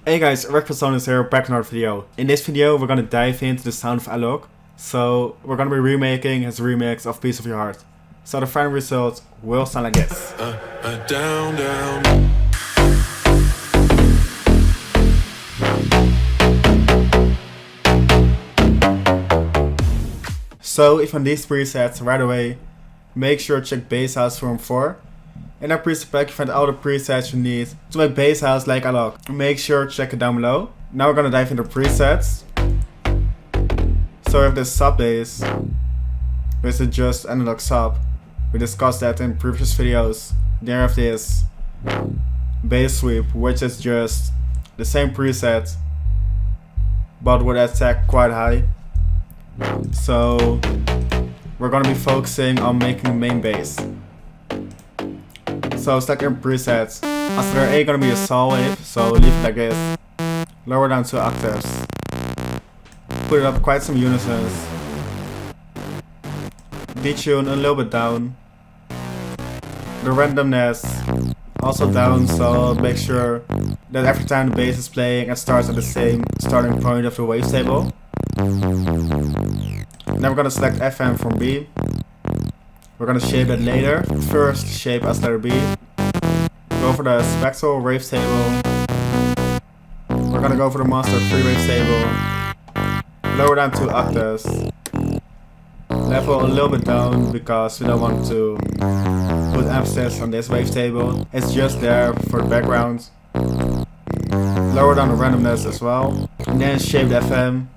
Hey guys, Alok Style Brazilian here, back in another video. In this video we're gonna dive into the sound of Alok. So we're gonna be remaking his remix of Piece of Your Heart. So the final result will sound like this. Down, down. So if on these presets right away, make sure to check Bass House Serum 4. In our preset pack you find all the presets you need to make bass house like Alok. Make sure to check it down below. Now we're gonna dive into presets. So we have this sub bass, which is just analog sub. We discussed that in previous videos. Then we have this bass sweep, which is just the same preset but with attack quite high. So we're gonna be focusing on making the main bass. So select your presets. As there ain't gonna be a saw wave, so leave it like this. Lower down 2 octaves. Put it up quite some unisons. Detune a little bit down. The randomness also down, so make sure that every time the bass is playing it starts at the same starting point of the wavetable. Then we're gonna select FM from B. We're gonna shape it later. First shape as letter B. Go for the spectral wavetable. We're gonna go for the master 3 wavetable. Lower down 2 octaves. Level a little bit down because we don't want to put emphasis on this wavetable. It's just there for the background. Lower down the randomness as well. And then shape the FM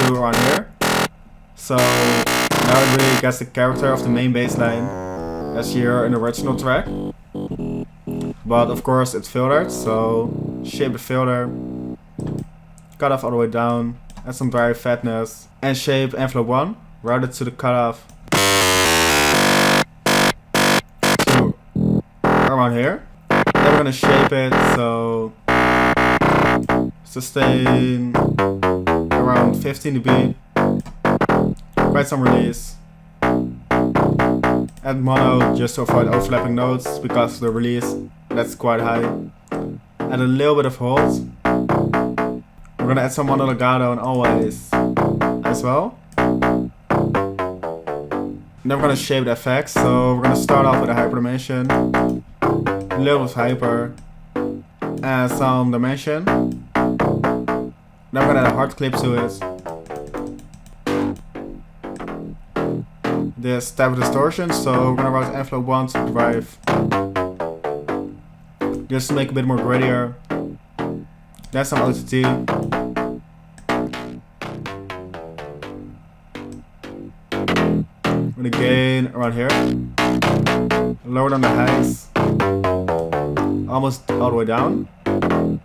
to around here. So now it really gets the character of the main bass line as here in the original track. But of course it's filtered, so shape the filter, cut off all the way down, add some dry fatness, and shape envelope 1, route it to the cutoff to around here. Then we're gonna shape it so sustain around 15 dB. Quite some release. Add mono just to avoid overlapping notes because of the release that's quite high. Add a little bit of hold. We're gonna add some mono legato and always as well. Then we're gonna shape the effects. So we're gonna start off with a hyper dimension, a little bit of hyper, and some dimension. Then we're gonna add a hard clip to it. This type of distortion, so we're gonna route envelope 1 to drive just to make a bit more grittier. Then some OTT. With the gain around here. Lower down the highs. Almost all the way down. Then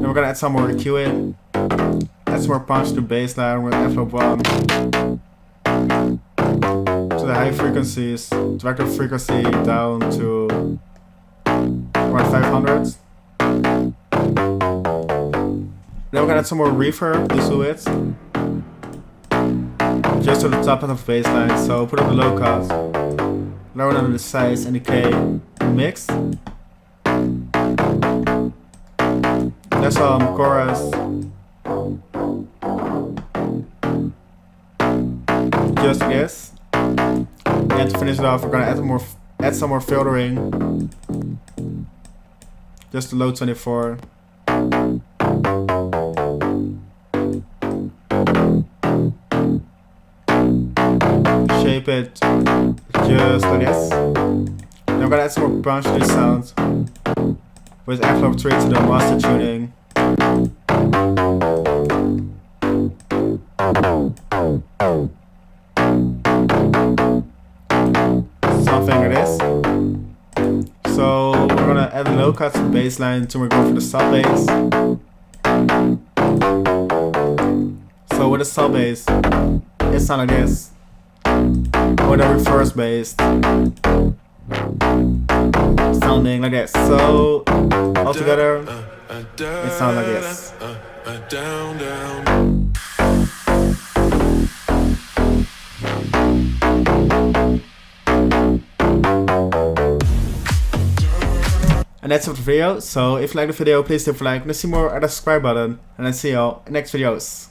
we're gonna add some more EQ in. Add some more punch to bass line with envelope 1. To the high frequencies, drag the frequency down to around 500. Then we're gonna add some more reverb to it, just to the top end of the bass line. So put up the low cut, lower down the size and decay mix. There's some chorus. Just a guess. And to finish it off, we're gonna add some more filtering. Just to low 24. Shape it just like this. Then we're gonna add some more punch to this sound with envelope 3 to the master tuning. Something like this. So we're gonna add a low cut to the bass line to go for the sub bass. So with the sub bass, it sounds like this. With a reverse bass, sounding like this. So all together, it sounds like this. Down, down. And that's it for the video. So if you like the video, please leave a like. And see more, and the subscribe button. And then see y'all in next videos.